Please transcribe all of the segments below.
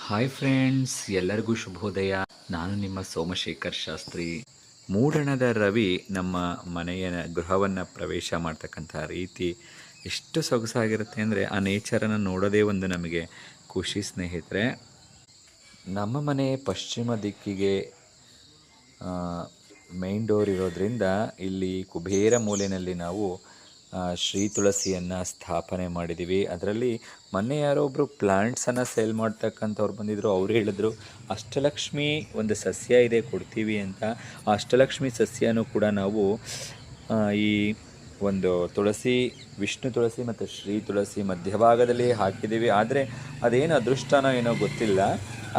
Hi friends, ಎಲ್ಲರಿಗೂ ಶುಭೋದಯ. ನಾನು ನಿಮ್ಮ ಸೋಮಶೇಖರ್ ಶಾಸ್ತ್ರಿ. ಮೂಡಣದ ರವಿ ನಮ್ಮ ಮನೆಯ ಗೃಹವನ್ನು ಪ್ರವೇಶ ಮಾಡ್ತಕ್ಕಂಥ ರೀತಿ ಎಷ್ಟು ಸೊಗಸಾಗಿರುತ್ತೆ ಅಂದರೆ ಆ ನೇಚರನ್ನು ನೋಡೋದೇ ಒಂದು ನಮಗೆ ಖುಷಿ ಸ್ನೇಹಿತರೆ. ನಮ್ಮ ಮನೆ ಪಶ್ಚಿಮ ದಿಕ್ಕಿಗೆ ಮೇನ್ ಡೋರ್ ಇರೋದ್ರಿಂದ ಇಲ್ಲಿ ಕುಬೇರ ಮೂಲೆಯಲ್ಲಿ ನಾವು ಶ್ರೀ ತುಳಸಿಯನ್ನು ಸ್ಥಾಪನೆ ಮಾಡಿದ್ದೀವಿ. ಅದರಲ್ಲಿ ಮೊನ್ನೆ ಯಾರೋ ಒಬ್ಬರು ಪ್ಲಾಂಟ್ಸನ್ನು ಸೇಲ್ ಮಾಡ್ತಕ್ಕಂಥವ್ರು ಬಂದಿದ್ದರು. ಅವ್ರು ಹೇಳಿದ್ರು ಅಷ್ಟಲಕ್ಷ್ಮಿ ಒಂದು ಸಸ್ಯ ಇದೆ ಕೊಡ್ತೀವಿ ಅಂತ. ಆ ಅಷ್ಟಲಕ್ಷ್ಮಿ ಸಸ್ಯನೂ ಕೂಡ ನಾವು ಈ ಒಂದು ತುಳಸಿ, ವಿಷ್ಣು ತುಳಸಿ ಮತ್ತು ಶ್ರೀ ತುಳಸಿ ಮಧ್ಯಭಾಗದಲ್ಲಿ ಹಾಕಿದ್ದೀವಿ. ಆದರೆ ಅದೇನು ಅದೃಷ್ಟನೋ ಏನೋ ಗೊತ್ತಿಲ್ಲ,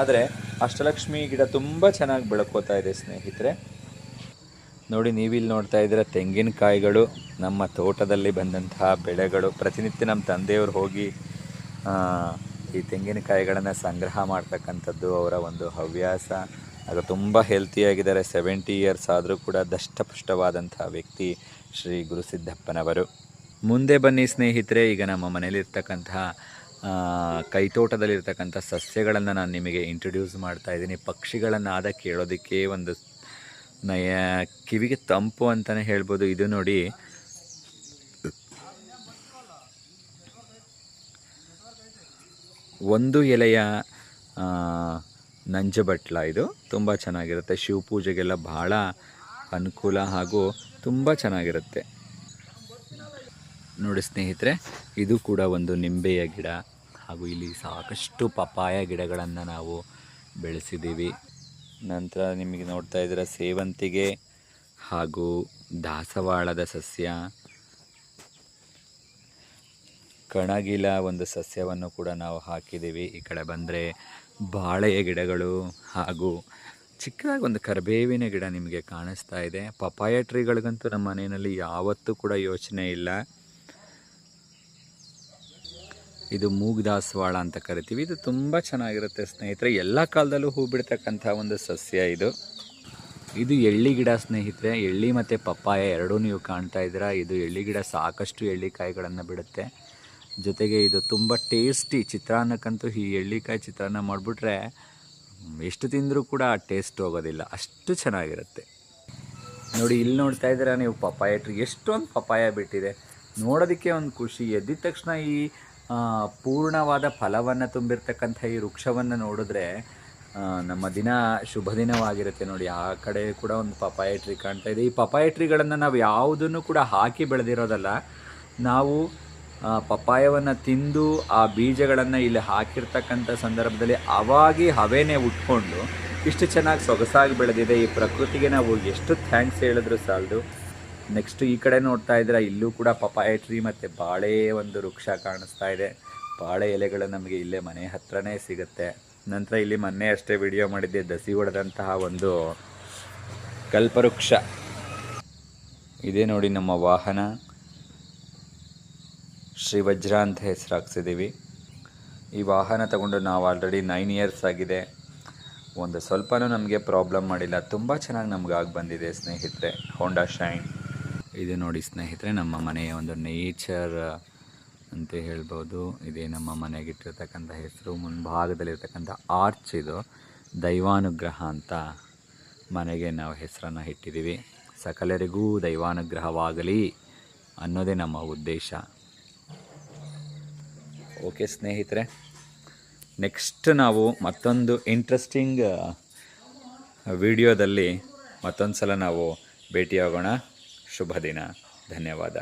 ಆದರೆ ಅಷ್ಟಲಕ್ಷ್ಮಿ ಗಿಡ ತುಂಬ ಚೆನ್ನಾಗಿ ಬೆಳ್ಕೋತಾ ಇದೆ ಸ್ನೇಹಿತರೆ. ನೋಡಿ, ನೀವಿಲ್ಲಿ ನೋಡ್ತಾ ಇದ್ದೀರ ತೆಂಗಿನಕಾಯಿಗಳು, ನಮ್ಮ ತೋಟದಲ್ಲಿ ಬಂದಂತಹ ಬೆಳೆಗಳು. ಪ್ರತಿನಿತ್ಯ ನಮ್ಮ ತಂದೆಯವರು ಹೋಗಿ ಈ ತೆಂಗಿನಕಾಯಿಗಳನ್ನು ಸಂಗ್ರಹ ಮಾಡ್ತಕ್ಕಂಥದ್ದು ಅವರ ಒಂದು ಹವ್ಯಾಸ. ಆಗ ತುಂಬ ಹೆಲ್ತಿಯಾಗಿದ್ದಾರೆ. 70 ಇಯರ್ಸ್ ಆದರೂ ಕೂಡ ದಷ್ಟಪುಷ್ಟವಾದಂಥ ವ್ಯಕ್ತಿ ಶ್ರೀ ಗುರುಸಿದ್ದಪ್ಪನವರು. ಮುಂದೆ ಬನ್ನಿ ಸ್ನೇಹಿತರೆ, ಈಗ ನಮ್ಮ ಮನೇಲಿರ್ತಕ್ಕಂತಹ ಕೈತೋಟದಲ್ಲಿರ್ತಕ್ಕಂಥ ಸಸ್ಯಗಳನ್ನು ನಾನು ನಿಮಗೆ ಇಂಟ್ರೊಡ್ಯೂಸ್ ಮಾಡ್ತಾ ಇದ್ದೀನಿ. ಪಕ್ಷಿಗಳನ್ನು ಆದ ಕೇಳೋದಕ್ಕೆ ಒಂದು ಕಿವಿಗೆ ತಂಪು ಅಂತಲೇ ಹೇಳ್ಬೋದು. ಇದು ನೋಡಿ, ಒಂದು ಎಲೆಯ ನಂಜಬಟ್ಲ. ಇದು ತುಂಬ ಚೆನ್ನಾಗಿರುತ್ತೆ. ಶಿವಪೂಜೆಗೆಲ್ಲ ಭಾಳ ಅನುಕೂಲ ಹಾಗೂ ತುಂಬ ಚೆನ್ನಾಗಿರುತ್ತೆ. ನೋಡಿ ಸ್ನೇಹಿತರೆ, ಇದು ಕೂಡ ಒಂದು ನಿಂಬೆಯ ಗಿಡ ಹಾಗೂ ಇಲ್ಲಿ ಸಾಕಷ್ಟು ಪಪಾಯ ಗಿಡಗಳನ್ನು ನಾವು ಬೆಳೆಸಿದ್ದೀವಿ. ನಂತರ ನಿಮಗೆ ನೋಡ್ತಾ ಇದ್ದೀರ ಸೇವಂತಿಗೆ ಹಾಗೂ ದಾಸವಾಳದ ಸಸ್ಯ, ಕಣಗಿಲ ಒಂದು ಸಸ್ಯವನ್ನು ಕೂಡ ನಾವು ಹಾಕಿದ್ದೀವಿ. ಈ ಕಡೆ ಬಂದರೆ ಬಾಳೆಯ ಗಿಡಗಳು ಹಾಗೂ ಚಿಕ್ಕದಾಗಿ ಒಂದು ಕರಿಬೇವಿನ ಗಿಡ ನಿಮಗೆ ಕಾಣಿಸ್ತಾ ಇದೆ. ಪಪಾಯ ಟ್ರೀಗಳಿಗಂತೂ ನಮ್ಮ ಮನೆಯಲ್ಲಿ ಯಾವತ್ತೂ ಕೂಡ ಯೋಚನೆ ಇಲ್ಲ. ಇದು ಮೂಗ್ ದಾಸವಾಳ ಅಂತ ಕರಿತೀವಿ. ಇದು ತುಂಬ ಚೆನ್ನಾಗಿರುತ್ತೆ ಸ್ನೇಹಿತರೆ. ಎಲ್ಲ ಕಾಲದಲ್ಲೂ ಹೂ ಬಿಡ್ತಕ್ಕಂಥ ಒಂದು ಸಸ್ಯ ಇದು. ಇದು ಎಳ್ಳಿ ಗಿಡ ಸ್ನೇಹಿತರೆ. ಎಳ್ಳಿ ಮತ್ತು ಪಪ್ಪಾಯ ಎರಡೂ ನೀವು ಕಾಣ್ತಾ ಇದ್ದೀರಾ. ಇದು ಎಳ್ಳಿ ಗಿಡ ಸಾಕಷ್ಟು ಎಳ್ಳಿಕಾಯಿಗಳನ್ನು ಬಿಡುತ್ತೆ. ಜೊತೆಗೆ ಇದು ತುಂಬ ಟೇಸ್ಟಿ. ಚಿತ್ರಾನ್ನಕ್ಕಂತೂ ಈ ಎಳ್ಳಿಕಾಯಿ ಚಿತ್ರಾನ್ನ ಮಾಡಿಬಿಟ್ರೆ ಎಷ್ಟು ತಿಂದರೂ ಕೂಡ ಆ ಟೇಸ್ಟ್ ಹೋಗೋದಿಲ್ಲ, ಅಷ್ಟು ಚೆನ್ನಾಗಿರುತ್ತೆ. ನೋಡಿ, ಇಲ್ಲಿ ನೋಡ್ತಾ ಇದ್ದೀರಾ ನೀವು ಪಪ್ಪಾಯ ಟ್ರೀ. ಎಷ್ಟೊಂದು ಪಪ್ಪಾಯ ಬಿಟ್ಟಿದೆ, ನೋಡೋದಕ್ಕೆ ಒಂದು ಖುಷಿ. ಎದ್ದಿದ ತಕ್ಷಣ ಈ ಪೂರ್ಣವಾದ ಫಲವನ್ನು ತುಂಬಿರ್ತಕ್ಕಂಥ ಈ ವೃಕ್ಷವನ್ನು ನೋಡಿದ್ರೆ ನಮ್ಮ ದಿನ ಶುಭ ದಿನವಾಗಿರುತ್ತೆ. ನೋಡಿ, ಆ ಕಡೆ ಕೂಡ ಒಂದು ಪಪಾಯ ಟ್ರೀ ಕಾಣ್ತಾ ಇದೆ. ಈ ಪಪಾಯ ಟ್ರೀಗಳನ್ನು ನಾವು ಯಾವುದನ್ನು ಕೂಡ ಹಾಕಿ ಬೆಳೆದಿರೋದಲ್ಲ. ನಾವು ಪಪಾಯವನ್ನು ತಿಂದು ಆ ಬೀಜಗಳನ್ನು ಇಲ್ಲಿ ಹಾಕಿರ್ತಕ್ಕಂಥ ಸಂದರ್ಭದಲ್ಲಿ ಅವಾಗಿ ಹವೇನೆ ಉಟ್ಕೊಂಡು ಇಷ್ಟು ಚೆನ್ನಾಗಿ ಸೊಗಸಾಗಿ ಬೆಳೆದಿದೆ. ಈ ಪ್ರಕೃತಿಗೆ ನಾವು ಎಷ್ಟು ಥ್ಯಾಂಕ್ಸ್ ಹೇಳಿದ್ರು ಸಾಲದು. ನೆಕ್ಸ್ಟ್ ಈ ಕಡೆ ನೋಡ್ತಾ ಇದ್ದೀರಾ, ಇಲ್ಲೂ ಕೂಡ ಪಪಾಯ ಟ್ರೀ ಮತ್ತು ಬಾಳೆ ಒಂದು ವೃಕ್ಷ ಕಾಣಿಸ್ತಾ ಇದೆ. ಬಾಳೆ ಎಲೆಗಳು ನಮಗೆ ಇಲ್ಲೇ ಮನೆ ಹತ್ರನೇ ಸಿಗುತ್ತೆ. ನಂತರ ಇಲ್ಲಿ ಮೊನ್ನೆ ಅಷ್ಟೇ ವಿಡಿಯೋ ಮಾಡಿದ್ದೆ, ದಸಿ ಹೊಡೆದಂತಹ ಒಂದು ಕಲ್ಪವೃಕ್ಷ. ಇದೇ ನೋಡಿ ನಮ್ಮ ವಾಹನ, ಶ್ರೀ ವಜ್ರ ಅಂತ ಹೆಸರು ಹಾಕ್ಸಿದ್ದೀವಿ. ಈ ವಾಹನ ತಗೊಂಡು ನಾವು ಆಲ್ರೆಡಿ 9 ಇಯರ್ಸ್ ಆಗಿದೆ. ಒಂದು ಸ್ವಲ್ಪನೂ ನಮಗೆ ಪ್ರಾಬ್ಲಮ್ ಮಾಡಿಲ್ಲ. ತುಂಬ ಚೆನ್ನಾಗಿ ನಮಗಾಗಿ ಬಂದಿದೆ ಸ್ನೇಹಿತರೆ. ಹೋಂಡಾ ಶೈನ್. ಇದು ನೋಡಿ ಸ್ನೇಹಿತರೆ, ನಮ್ಮ ಮನೆಯ ಒಂದು ನೇಚರ್ ಅಂತ ಹೇಳ್ಬೋದು. ಇದೇ ನಮ್ಮ ಮನೆಗಿಟ್ಟಿರ್ತಕ್ಕಂಥ ಹೆಸರು. ಮುಂಭಾಗದಲ್ಲಿರ್ತಕ್ಕಂಥ ಆರ್ಚ್ ಇದು ದೈವಾನುಗ್ರಹ ಅಂತ ಮನೆಗೆ ನಾವು ಹೆಸರನ್ನು ಇಟ್ಟಿದ್ದೀವಿ. ಸಕಲರಿಗೂ ದೈವಾನುಗ್ರಹವಾಗಲಿ ಅನ್ನೋದೇ ನಮ್ಮ ಉದ್ದೇಶ. ಓಕೆ ಸ್ನೇಹಿತರೆ, ನೆಕ್ಸ್ಟ್ ನಾವು ಮತ್ತೊಂದು ಇಂಟ್ರೆಸ್ಟಿಂಗ್ ವಿಡಿಯೋದಲ್ಲಿ ಮತ್ತೊಂದು ಸಲ ನಾವು ಭೇಟಿಯಾಗೋಣ. ಶುಭ ದಿನ. ಧನ್ಯವಾದ.